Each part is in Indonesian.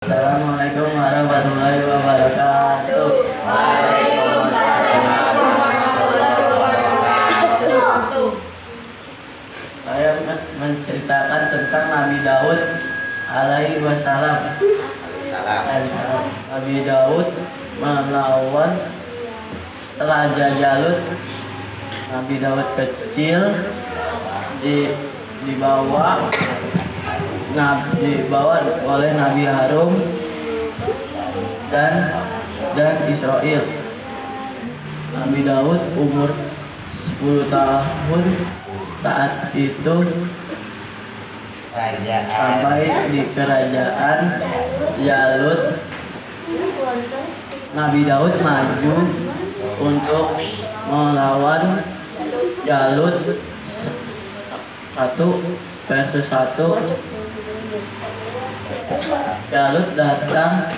Assalamualaikum warahmatullahi wabarakatuh. Waalaikumsalam warahmatullahi wabarakatuh. Saya menceritakan tentang Nabi Daud alaihi wassalam. Nabi Daud melawan Raja Jalut. Nabi Daud kecil dibawa oleh Nabi Harun dan Israel. Nabi Daud umur 10 tahun saat itu sampai di kerajaan Jalut. Nabi Daud maju untuk melawan Jalut 1 versus 1. Jalut datang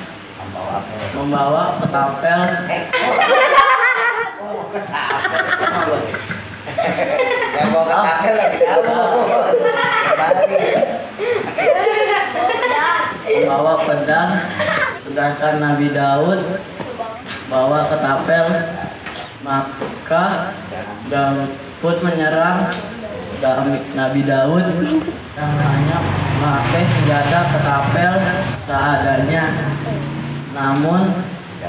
membawa ketapel. Yang bawa ketapel lagi Membawa pedang, sedangkan Nabi Daud bawa ketapel. Maka Daud pun menyerang Nabi Daud yang hanya memakai senjata ketapel seadanya. Namun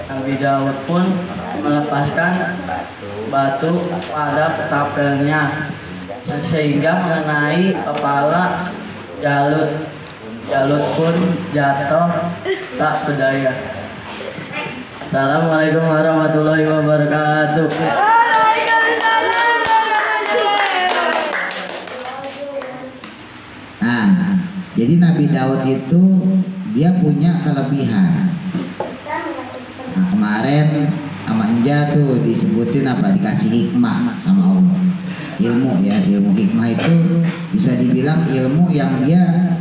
Nabi Daud pun melepaskan batu pada ketapelnya sehingga mengenai kepala Jalut. Jalut pun jatuh tak berdaya. Assalamualaikum warahmatullahi wabarakatuh. Nah, jadi Nabi Daud itu dia punya kelebihan. Nah, kemarin sama Enja tuh disebutin apa? Dikasih hikmah sama Allah. Ilmu ya, ilmu hikmah itu bisa dibilang ilmu yang dia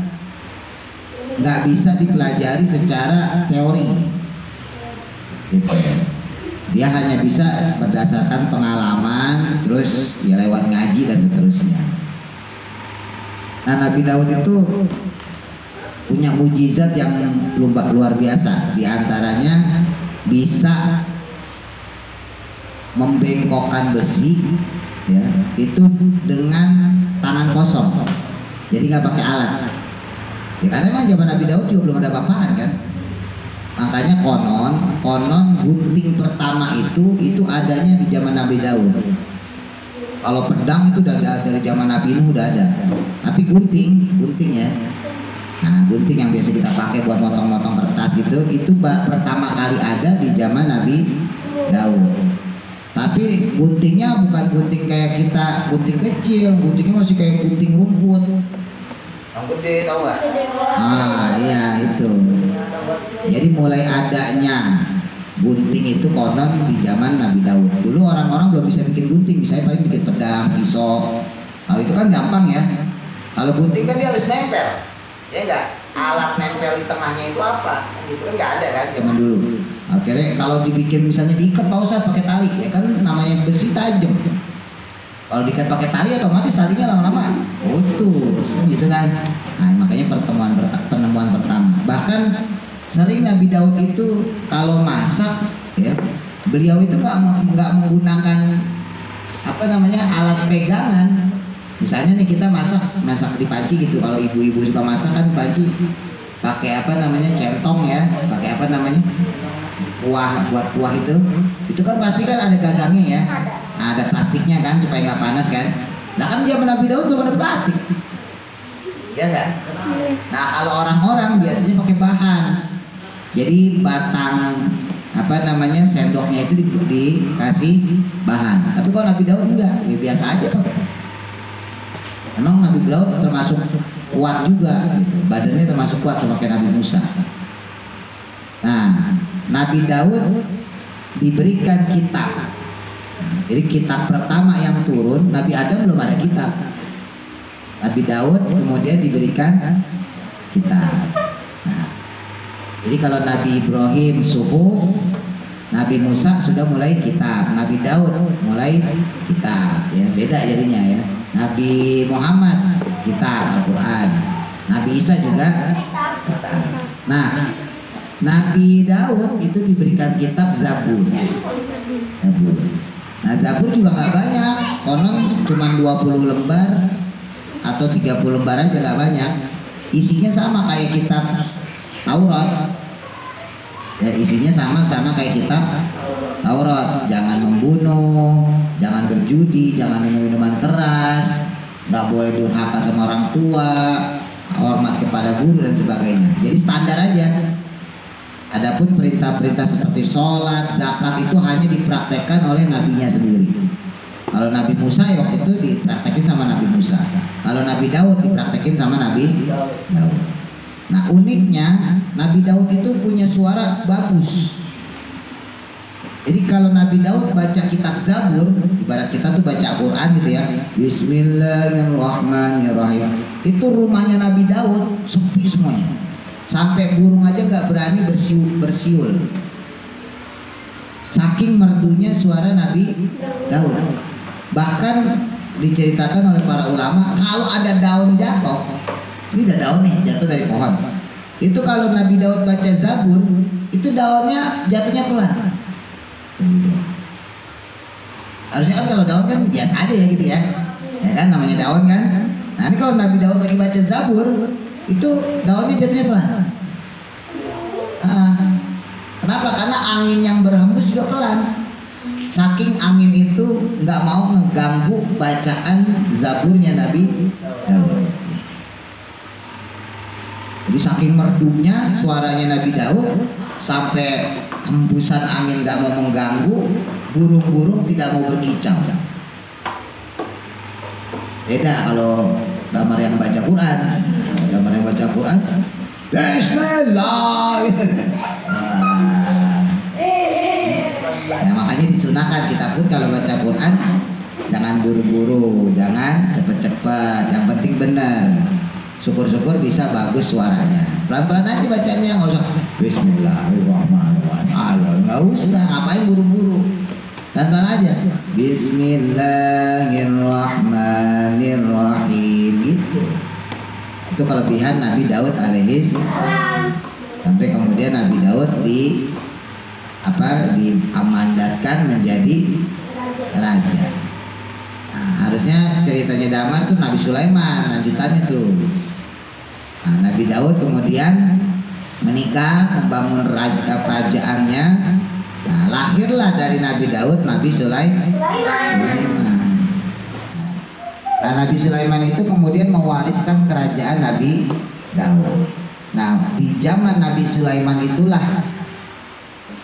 nggak bisa dipelajari secara teori. Gitu. Dia hanya bisa berdasarkan pengalaman, terus ya lewat ngaji dan seterusnya. Nah, Nabi Daud itu punya mujizat yang luar biasa. Di antaranya bisa membengkokkan besi, ya, itu dengan tangan kosong. Jadi nggak pakai alat. Ya, karena memang zaman Nabi Daud juga belum ada apa-apaan kan. Makanya konon gunting pertama itu adanya di zaman Nabi Daud. Kalau pedang itu udah ada dari zaman Nabi Nuh, udah ada. Tapi gunting ya. Nah, gunting yang biasa kita pakai buat motong-motong kertas itu pertama kali ada di zaman Nabi Daud. Tapi guntingnya bukan gunting kayak kita gunting kecil, guntingnya masih kayak gunting rumput. Yang gede tau gak? Ah iya itu. Jadi mulai adanya gunting itu konon di zaman Nabi Daud. Dulu orang-orang belum bisa bikin gunting, misalnya paling bikin pedang, pisau. Kalau itu kan gampang ya. Kalau gunting kan dia harus nempel, ya enggak? Alat nempel di tengahnya itu apa? Itu kan nggak ada kan zaman dulu. Akhirnya kalau dibikin misalnya diikat Pak Ustadz pakai tali, ya kan namanya besi tajam. Kalau diikat pakai tali otomatis talinya lama-lama putus, gitu kan? Nah makanya penemuan pertama. Bahkan sering Nabi Daud itu kalau masak, ya, beliau itu nggak menggunakan apa namanya alat pegangan. Misalnya nih kita masak di panci gitu. Kalau ibu-ibu suka masak kan panci pakai apa namanya centong ya, pakai apa namanya kuah, buat kuah itu kan pasti kan ada gagangnya ya. Nah, ada plastiknya kan supaya nggak panas kan. Nah kan zaman Nabi Daud belum ada plastik, ya kan? Nah kalau orang-orang biasanya pakai bahan. Jadi batang apa namanya sendoknya itu dikasih bahan. Tapi kalau Nabi Daud enggak, ya biasa aja pakai. Memang Nabi Daud termasuk kuat juga, gitu. Badannya termasuk kuat sama kayak Nabi Musa. Nah, Nabi Daud diberikan kitab. Jadi kitab pertama yang turun, Nabi Adam belum ada kitab. Nabi Daud kemudian diberikan kitab. Nah, jadi kalau Nabi Ibrahim suhuf, Nabi Musa sudah mulai kitab, Nabi Daud mulai kitab, ya beda jadinya ya. Nabi Muhammad kitab Al-Quran, Nabi Isa juga kitab. Nah Nabi Daud itu diberikan kitab Zabur. Zabur. Nah, Zabur juga nggak banyak, konon cuma 20 lembar atau 30 lembar aja, nggak banyak. Isinya sama kayak kitab Taurat. Ya, isinya sama kayak kitab Taurat. Jangan membunuh, jangan berjudi, jangan minum minuman keras, nggak boleh durhaka sama orang tua, hormat kepada guru dan sebagainya. Jadi standar aja. Adapun perintah-perintah seperti sholat, zakat itu hanya dipraktekkan oleh nabinya sendiri. Kalau Nabi Musa ya waktu itu dipraktekin sama Nabi Musa. Kalau Nabi Daud dipraktekin sama Nabi Daud. Nah, uniknya Nabi Daud itu punya suara bagus. Jadi kalau Nabi Daud baca kitab Zabur, ibarat kita tuh baca Quran gitu ya, Bismillahirrahmanirrahim, itu rumahnya Nabi Daud sepi semuanya, sampai burung aja gak berani bersiul. Saking merdunya suara Nabi Daud. Bahkan diceritakan oleh para ulama, kalau ada daun jatuh, ini ada daun nih jatuh dari pohon, itu kalau Nabi Daud baca Zabur, itu daunnya jatuhnya pelan. Harusnya kan kalau daun kan biasa aja ya gitu ya, ya kan namanya daun kan. Nah ini kalau Nabi Daud lagi baca Zabur, itu daunnya jatuhnya pelan. Kenapa? Karena angin yang berhembus juga pelan. Saking angin itu nggak mau mengganggu bacaan Zaburnya Nabi Daud. Jadi saking merdunya suaranya Nabi Daud, sampai hembusan angin nggak mau mengganggu, burung-burung tidak mau berkicau. Beda kalau gambar yang baca Quran. Gambar yang baca Quran, Bismillah. Nah makanya disunahkan kita pun kalau baca Quran jangan buru-buru, jangan cepet-cepet, yang penting benar. Syukur-syukur bisa bagus suaranya. Pelan-pelan aja bacanya, nggak usah Bismillahirrahmanirrahim, nggak usah, ngapain buru-buru. Pelan-pelan aja, Bismillahirrahmanirrahim gitu. Itu kelebihan Nabi Daud alaihi salam. Sampai kemudian Nabi Daud diamandatkan menjadi raja. Nah, harusnya ceritanya damar tuh Nabi Sulaiman, lanjutannya tuh. Nah, Nabi Daud kemudian menikah, membangun kerajaannya. Nah, lahirlah dari Nabi Daud Nabi Sulaiman. Nah, Nabi Sulaiman itu kemudian mewariskan kerajaan Nabi Daud. Nah, di zaman Nabi Sulaiman itulah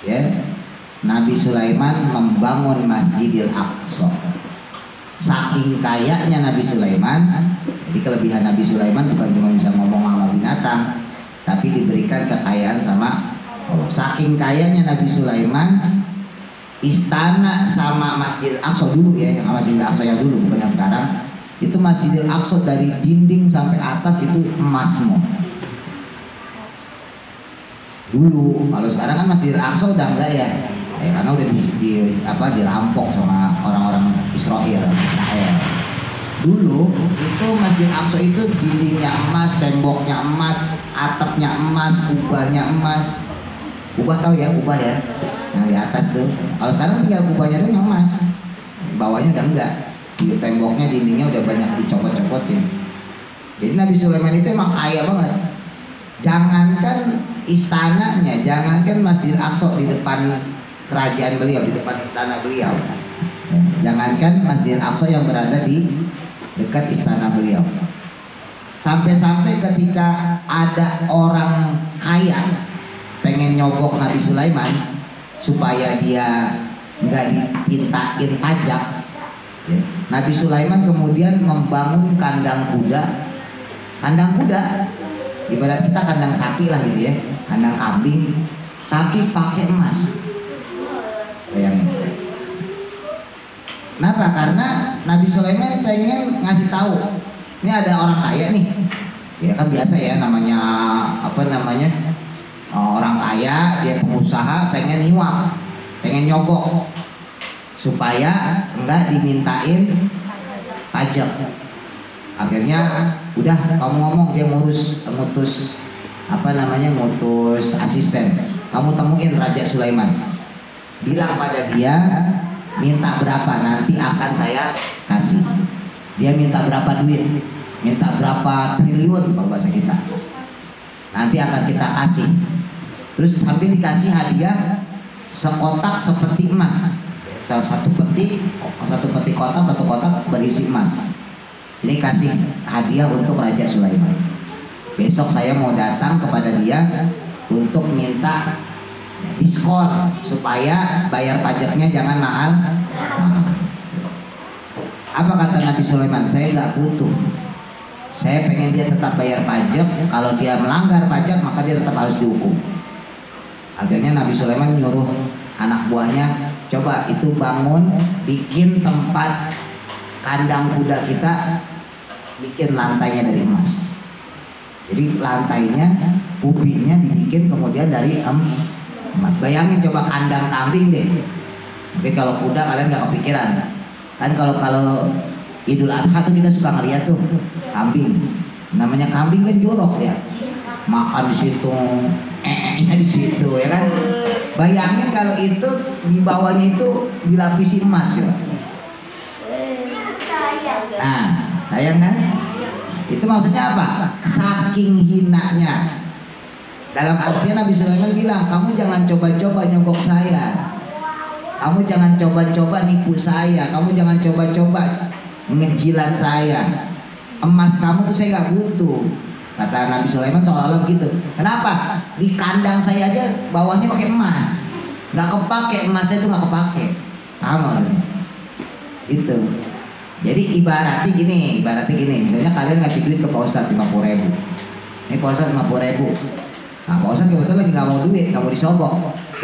ya, Nabi Sulaiman membangun Masjidil Aqsa. Saking kayanya Nabi Sulaiman, jadi kelebihan Nabi Sulaiman bukan cuma bisa ngomong sama binatang, tapi diberikan kekayaan sama Allah. Saking kayanya Nabi Sulaiman, istana sama Masjidil Aqsa dulu ya, yang Masjidil Aqsa yang dulu bukan yang sekarang, itu Masjidil Aqsa dari dinding sampai atas itu emas semua. Dulu, kalau sekarang kan Masjidil Aqsa udah enggak ya, karena udah dirampok sama orang-orang Israel. Dulu itu Masjidil Aqsa itu dindingnya emas, temboknya emas, atapnya emas, kubahnya emas. Kubah tahu ya, kubah ya, yang di atas tuh. Kalau sekarang tinggal kubahnya tuh yang emas, bawahnya udah enggak. Di temboknya, dindingnya udah banyak dicopot-copotin. Jadi Nabi Sulaiman itu emang kaya banget. Jangankan istananya, jangankan Masjidil Aqsa di depan kerajaan beliau, di depan istana beliau, jangankan Masjidil Aqsa yang berada di dekat istana beliau, sampai-sampai ketika ada orang kaya pengen nyogok Nabi Sulaiman supaya dia nggak dipintain pajak, Nabi Sulaiman kemudian membangun kandang kuda. Kandang kuda ibarat kita kandang sapi lah gitu ya, kandang kambing, tapi pakai emas. Bayangin. Kenapa? Karena Nabi Sulaiman pengen ngasih tahu, ini ada orang kaya nih. Ya kan biasa ya, namanya orang kaya, dia pengusaha, pengen nyuap, pengen nyogok supaya enggak dimintain pajak. Akhirnya udah kamu ngomong, dia ngutus asisten kamu temuin Raja Sulaiman, bilang pada dia minta berapa, nanti akan saya kasih. Dia minta berapa duit, minta berapa triliun kalau bahasa kita, nanti akan kita kasih. Terus sambil dikasih hadiah sekotak sepeti emas, satu peti kotak, satu kotak berisi emas. Ini kasih hadiah untuk Raja Sulaiman. Besok saya mau datang kepada dia untuk minta diskon supaya bayar pajaknya jangan mahal. Apa kata Nabi Sulaiman? Saya nggak butuh. Saya pengen dia tetap bayar pajak. Kalau dia melanggar pajak maka dia tetap harus dihukum. Akhirnya Nabi Sulaiman nyuruh anak buahnya, coba itu bangun, bikin tempat kandang kuda kita, bikin lantainya dari emas. Jadi lantainya, ubinnya dibikin kemudian dari emas. Bayangin coba kandang kambing deh. Mungkin kalau kuda kalian nggak kepikiran. Kan kalau Idul Adha tuh kita suka ngeliat tuh kambing. Namanya kambing kan jorok ya. Makan di situ, di situ ya kan. Bayangin kalau itu di bawahnya itu dilapisi emas ya. Nah, sayang kan? Itu maksudnya apa? Saking hinanya. Dalam artian Nabi Sulaiman bilang, kamu jangan coba-coba nyogok saya. Kamu jangan coba-coba nipu saya. Kamu jangan coba-coba ngejilat saya. Emas kamu tuh saya gak butuh. Kata Nabi Sulaiman seolah-olah begitu. Kenapa? Di kandang saya aja bawahnya pakai emas. Gak kepake, emasnya itu gak kepake. Paham maksudnya? Itu. Jadi ibaratnya gini. Misalnya kalian ngasih duit ke Pak Ustadz 50.000. Ini Pak Ustadz 50.000. Nah Pak Ustadz kebetulan lagi gak mau duit, gak mau disogok.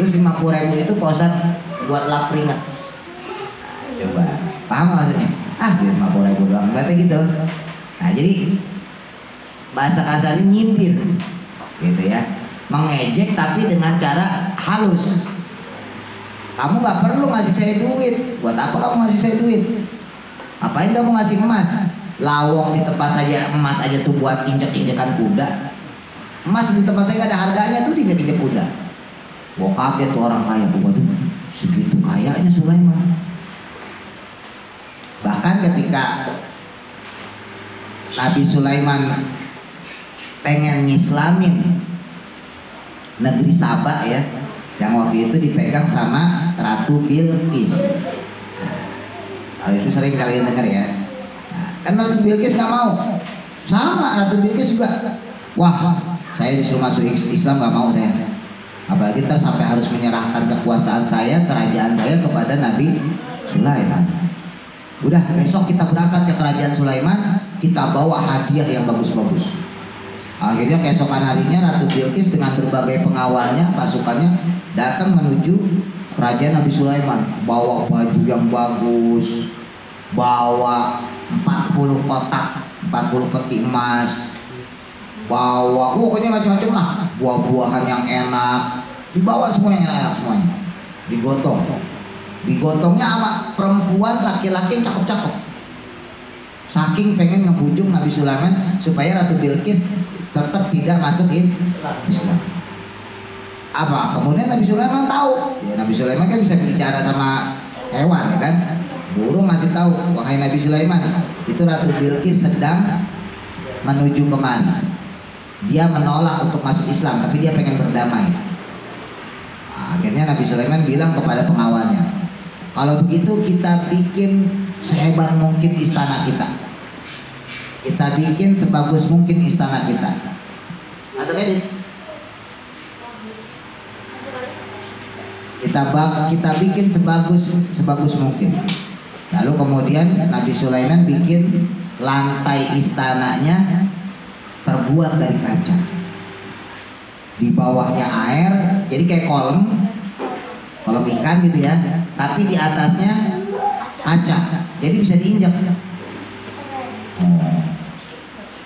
Terus 50.000 itu Pak Ustadz buat lap keringat. Coba. Paham maksudnya? Duit 50.000 doang. Berarti gitu. Nah jadi bahasa kasarnya nyindir gitu ya, mengejek tapi dengan cara halus. Kamu gak perlu ngasih saya duit. Buat apa kamu ngasih saya duit? Ngapain kamu ngasih emas? Lawong di tempat saya emas aja tuh buat injek-injekan kuda. Emas di tempat saya gak ada harganya tuh diinjek-injek kuda. Wah kaget tuh orang kaya. Waduh, segitu kayanya Sulaiman. Bahkan ketika Nabi Sulaiman pengen ngislamin negeri Saba ya, yang waktu itu dipegang sama Ratu Bilqis. Nah, itu sering kalian dengar ya. Nah, kan Ratu Bilqis nggak mau, sama Ratu Bilqis juga. Wah, saya disuruh masuk Islam nggak mau saya. Apalagi ntar sampai harus menyerahkan kekuasaan saya, kerajaan saya kepada Nabi Sulaiman. Udah, besok kita berangkat ke kerajaan Sulaiman, kita bawa hadiah yang bagus-bagus. Akhirnya keesokan harinya Ratu Bilqis dengan berbagai pengawalnya, pasukannya datang menuju kerajaan Nabi Sulaiman. Bawa baju yang bagus, bawa 40 kotak, 40 peti emas, bawa pokoknya macam-macam lah, buah-buahan yang enak, dibawa semuanya enak-enak semuanya. Digotongnya sama perempuan, laki-laki yang cakep-cakep. Saking pengen ngebujuk Nabi Sulaiman supaya Ratu Bilqis tetap tidak masuk Islam. Apa? Kemudian Nabi Sulaiman tahu. Ya, Nabi Sulaiman kan bisa bicara sama hewan, ya kan? Burung masih tahu. Wahai Nabi Sulaiman, itu Ratu Bilqis sedang menuju kemana? Dia menolak untuk masuk Islam, tapi dia pengen berdamai. Nah, akhirnya Nabi Sulaiman bilang kepada pengawalnya, kalau begitu kita bikin sehebat mungkin istana kita. Kita bikin sebagus mungkin istana kita. Masuk edit. Kita bikin sebagus mungkin. Lalu kemudian Nabi Sulaiman bikin lantai istananya terbuat dari kaca. Di bawahnya air, jadi kayak kolam ikan gitu ya. Tapi di atasnya kaca, jadi bisa diinjak.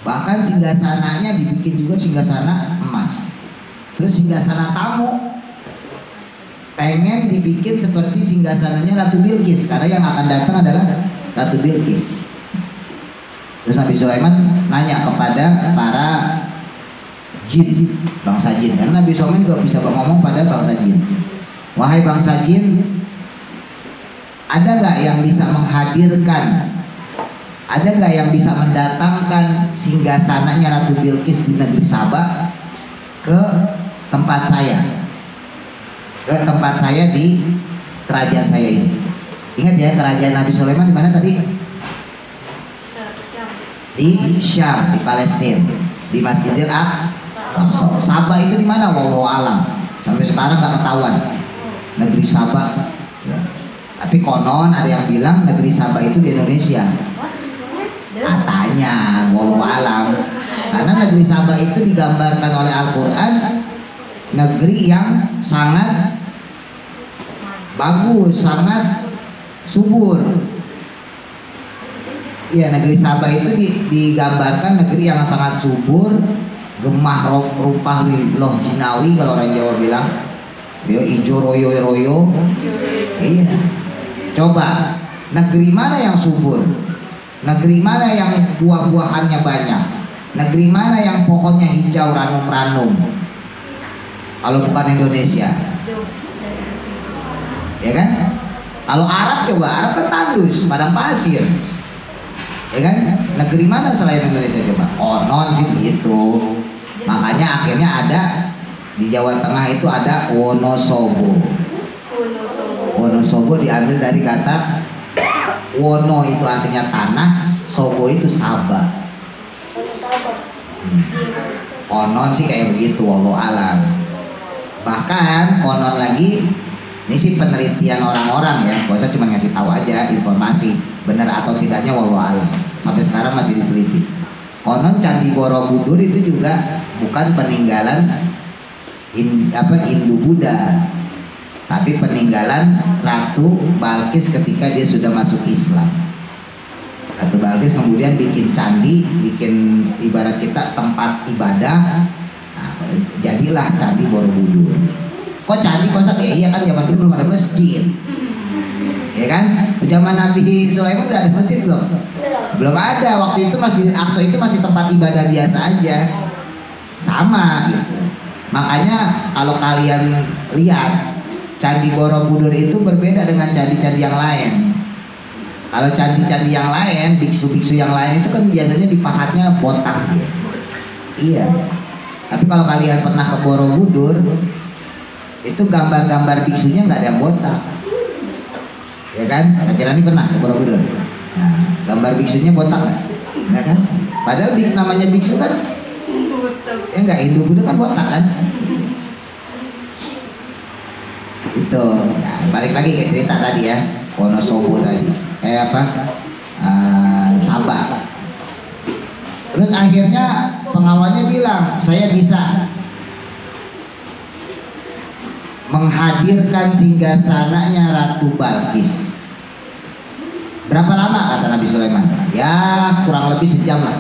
Bahkan singgasananya dibikin juga singgasana emas. Terus singgasana tamu pengen dibikin seperti singgasananya Ratu Bilqis, karena yang akan datang adalah Ratu Bilqis. Terus Nabi Sulaiman nanya kepada para jin, bangsa jin. Karena Nabi Sulaiman juga bisa ngomong pada bangsa jin. Wahai bangsa jin, ada nggak yang bisa menghadirkan, ada nggak yang bisa mendatangkan singgasananya Ratu Bilqis di negeri Saba ke tempat saya, di kerajaan saya ini. Ingat ya, kerajaan Nabi Sulaiman di mana tadi? Di Syam, di Palestina, di Masjidil Aqsa. Saba itu di mana? Wallahu alam. Sampai sekarang nggak ketahuan negeri Saba. Ya. Tapi konon ada yang bilang negeri Saba itu di Indonesia. Katanya, wallahu alam. Karena negeri Saba itu digambarkan oleh Al-Quran negeri yang sangat bagus, sangat subur. Iya, negeri Saba itu digambarkan negeri yang sangat subur, gemah rumpah loh jinawi kalau orang Jawa bilang. Yo ijo royo royo. Iya. Coba negeri mana yang subur? Negeri mana yang buah-buahannya banyak? Negeri mana yang pohonnya hijau ranum-ranum? Kalau bukan Indonesia, ya kan? Kalau Arab coba, Arab kan tandus, padang pasir, ya kan? Negeri mana selain Indonesia coba? Konon sih begitu. Makanya akhirnya ada di Jawa Tengah itu ada Wonosobo. Wonosobo diambil dari kata Wono itu artinya tanah, Sobo itu Sabah. Konon sih kayak begitu, wallahu alam. Bahkan konon lagi, ini sih penelitian orang-orang ya, gak usah cuma ngasih tahu aja informasi benar atau tidaknya wallahu alam. Sampai sekarang masih diteliti. Konon Candi Borobudur itu juga bukan peninggalan Hindu-Buddha, tapi peninggalan Ratu Balkis ketika dia sudah masuk Islam. Ratu Balkis kemudian bikin candi, bikin ibarat kita tempat ibadah. Nah, jadilah Candi Borobudur. Kok candi kok ya? Iya kan zaman dulu belum ada masjid. Ya kan? Zaman Nabi Sulaiman udah ada masjid belum? Belum ada. Waktu itu Masjidil Aqsa itu masih tempat ibadah biasa aja. Sama gitu. Makanya kalau kalian lihat Candi Borobudur itu berbeda dengan candi-candi yang lain. Kalau candi-candi yang lain, biksu-biksu yang lain itu kan biasanya dipahatnya botak dia. Iya. Tapi kalau kalian pernah ke Borobudur, itu gambar-gambar biksunya nggak ada yang botak. Ya kan? Akhirnya ini pernah ke Borobudur. Nah, gambar biksunya botak nggak? Nggak kan? Padahal namanya biksu kan? Ya nggak, Hindu-Buddha kan botak kan? Itu. Nah, balik lagi ke cerita tadi ya, Wonosobo tadi. Sabah. Terus akhirnya pengawalnya bilang, saya bisa menghadirkan singgasananya Ratu Balkis. Berapa lama kata Nabi Sulaiman? Ya kurang lebih sejam lah.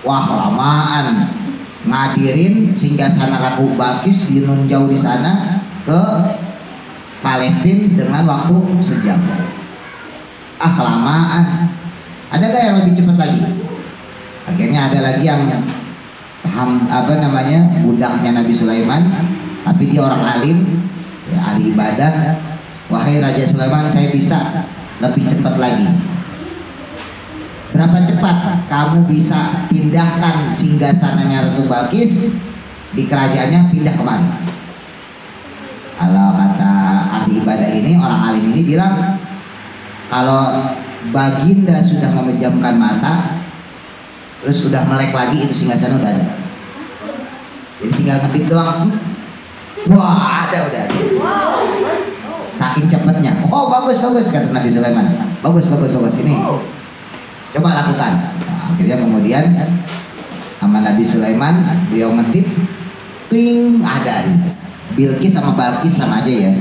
Wah lamaan ngadirin singgasana Ratu Balkis di nun jauh di sana ke Palestina dengan waktu sejam. Kelamaan. Ada gak yang lebih cepat lagi? Akhirnya ada lagi yang budaknya Nabi Sulaiman, tapi dia orang alim, ya, ahli ibadah. Wahai Raja Sulaiman, saya bisa lebih cepat lagi. Berapa cepat kamu bisa pindahkan singgasananya Ratu Balkis di kerajaannya, pindah kemana? Kalau kata ahli ibadah ini, orang alim ini bilang, kalau baginda sudah memejamkan mata, terus sudah melek lagi, itu singgasana udah ada. Jadi tinggal ngedip doang. Wah ada udah. Saking cepatnya. Oh bagus kata Nabi Sulaiman. Bagus ini. Coba lakukan. Nah, akhirnya kemudian sama Nabi Sulaiman beliau ngedip, ping ada. Bilqis sama Balkis sama aja ya.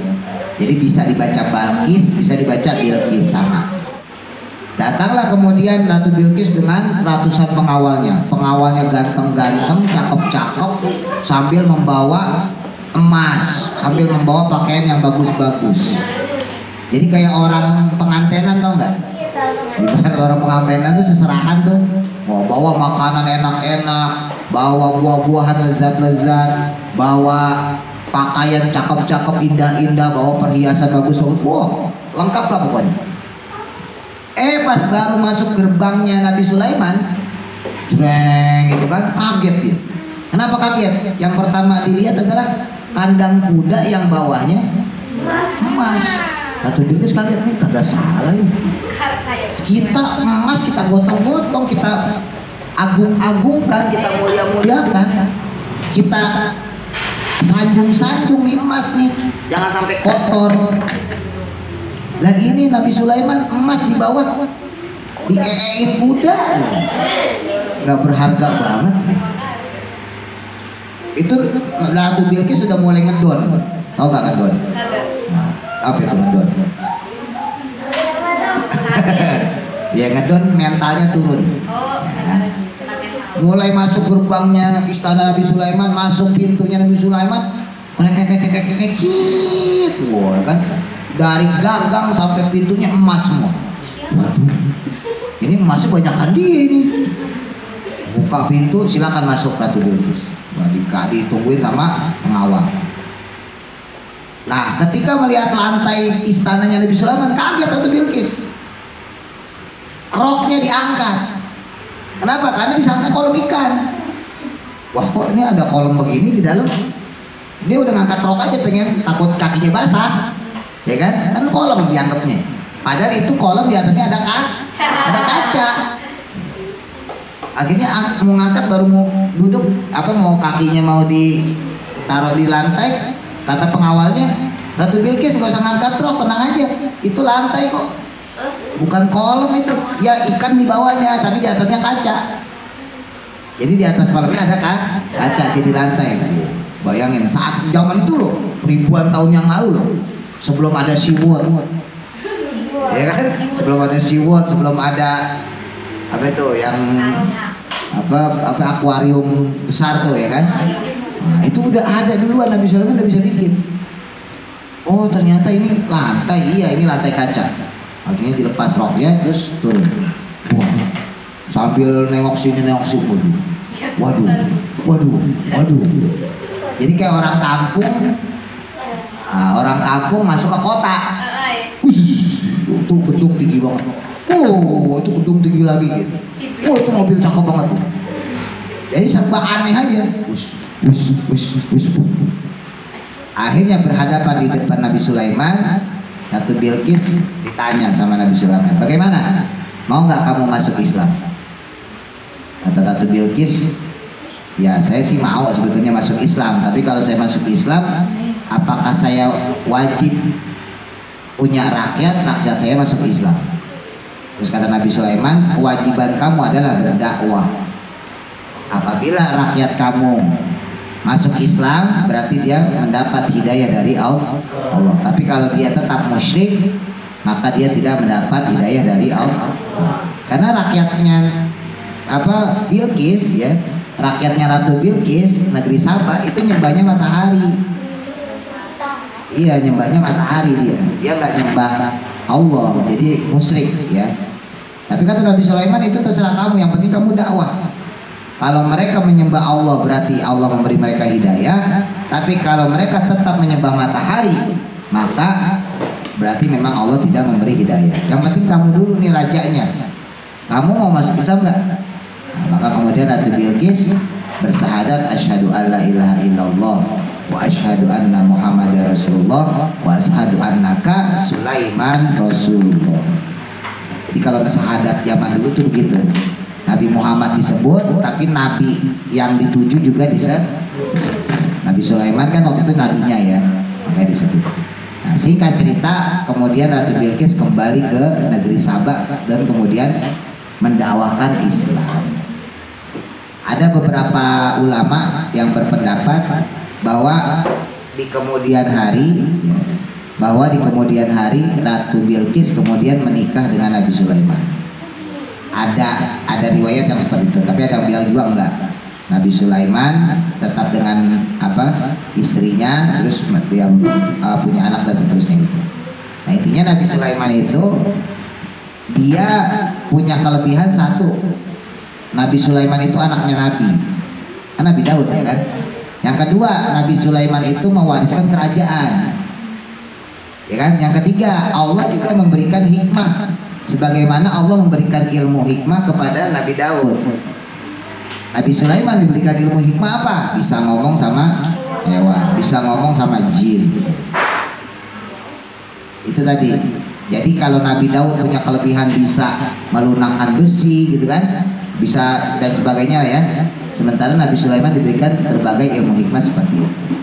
Jadi bisa dibaca Balkis, bisa dibaca Bilqis sama. Datanglah kemudian Ratu Bilqis dengan ratusan pengawalnya. Pengawalnya ganteng-ganteng, cakep-cakep, sambil membawa emas, sambil membawa pakaian yang bagus-bagus. Jadi kayak orang pengantenan, tau nggak? Ibarat orang pengantenan tuh seserahan tuh, Oh, bawa makanan enak-enak, bawa buah-buahan lezat-lezat, bawa pakaian cakep-cakep, indah-indah, bawa perhiasan bagus-bagus. Wow, lengkap lah pokoknya. Pas baru masuk gerbangnya Nabi Sulaiman, jreng gitu kan, kaget dia. Kenapa kaget? Yang pertama dilihat adalah kandang kuda yang bawahnya emas. Ratu Bilqis kaget, nih kagak salah nih. Kita emas, kita gotong-gotong, kita agung-agungkan, kita mulia-muliakan, kita sanjung-sanjung nih emas nih, jangan sampai kotor. Lah ini Nabi Sulaiman emas di bawah dieein kuda, nggak berharga banget. Itu Ratu Bilqis sudah mulai ngedon, tau nggak ngedon? Nah, apa itu ngedon? Ya ngedon mentalnya turun. Mulai masuk gerbangnya istana Nabi Sulaiman, masuk pintunya Nabi Sulaiman, wah kan, dari gagang sampai pintunya emas semua. Waduh, ini emasnya banyakan dia ini. Buka pintu, silakan masuk Ratu Bilqis. Ditungguin sama pengawal. Nah, ketika melihat lantai istananya Nabi Sulaiman, kaget Ratu Bilqis. Roknya diangkat. Kenapa? Karena disangka kolam ikan. Wah, kok ini ada kolam begini di dalam? Dia udah ngangkat rok aja, pengen takut kakinya basah, ya kan? Kan kolam dianggapnya. Padahal itu kolam di atasnya ada kaca. Akhirnya mau ngangkat, baru mau duduk, mau kakinya mau ditaruh di lantai. Kata pengawalnya, Ratu Bilqis nggak usah ngangkat rok, tenang aja. Itu lantai kok. Bukan kolam itu, ya ikan di bawahnya, tapi di atasnya kaca. Jadi di atas kolamnya ada kaca, jadi lantai. Bayangin saat zaman itu loh, ribuan tahun yang lalu loh, sebelum ada SeaWorld, ya kan? Sebelum ada SeaWorld, sebelum ada apa itu yang akuarium besar tuh, ya kan? Nah, itu udah ada duluan, Nabi Sulaiman udah bisa bikin. Oh ternyata ini lantai, iya ini lantai kaca. Akhirnya dilepas roknya, terus turun. Wah, sambil nengok sini waduh. Jadi kayak orang kampung masuk ke kota. Itu gedung tinggi banget. Oh, itu gedung tinggi lagi gitu. Oh, itu mobil cakep banget tuh. Jadi serba aneh aja. Akhirnya berhadapan di depan Nabi Sulaiman. Ratu Bilqis ditanya sama Nabi Sulaiman, bagaimana? Mau nggak kamu masuk Islam? Kata Ratu Bilqis, ya saya sih mau sebetulnya masuk Islam, tapi kalau saya masuk Islam, apakah saya wajib punya rakyat saya masuk Islam? Terus kata Nabi Sulaiman, kewajiban kamu adalah berdakwah. Apabila rakyat kamu masuk Islam, berarti dia mendapat hidayah dari Allah. Tapi kalau dia tetap musyrik, maka dia tidak mendapat hidayah dari Allah. Karena rakyatnya Bilqis, ya, rakyatnya Ratu Bilqis negeri Saba itu nyembahnya matahari. Iya, nyembahnya matahari dia nggak nyembah Allah, jadi musyrik, ya. Tapi kata Nabi Sulaiman, itu terserah kamu, yang penting kamu dakwah. Kalau mereka menyembah Allah, berarti Allah memberi mereka hidayah. Tapi kalau mereka tetap menyembah matahari, maka berarti memang Allah tidak memberi hidayah. Yang penting kamu dulu nih rajanya, kamu mau masuk Islam nggak? Nah, maka kemudian Ratu Bilqis bersahadat, asyhadu alla ilaha illallah wa asyhadu anna Muhammadar Rasulullah wa asyhadu annaka Sulaiman Rasulullah. Jadi kalau syahadat zaman dulu tuh begitu. Nabi Muhammad disebut, tapi Nabi yang dituju juga disebut. Nabi Sulaiman kan waktu itu nabinya, ya, makanya disebut. Nah, singkat cerita, kemudian Ratu Bilqis kembali ke negeri Saba dan kemudian mendakwahkan Islam. Ada beberapa ulama yang berpendapat bahwa di kemudian hari Ratu Bilqis kemudian menikah dengan Nabi Sulaiman. Ada riwayat yang seperti itu, tapi ada yang bilang juga enggak. Nabi Sulaiman tetap dengan istrinya, terus dia punya anak dan seterusnya gitu. Nah, intinya Nabi Sulaiman itu dia punya kelebihan satu, Nabi Sulaiman itu anaknya Nabi Daud ya kan. Yang kedua, Nabi Sulaiman itu mewariskan kerajaan. Ya kan? Yang ketiga, Allah juga memberikan hikmah sebagaimana Allah memberikan ilmu hikmah kepada Nabi Daud. Nabi Sulaiman diberikan ilmu hikmah apa? Bisa ngomong sama hewan, bisa ngomong sama jin. Itu tadi. Jadi kalau Nabi Daud punya kelebihan bisa melunakkan besi gitu kan, bisa dan sebagainya ya. Sementara Nabi Sulaiman diberikan berbagai ilmu hikmah seperti itu.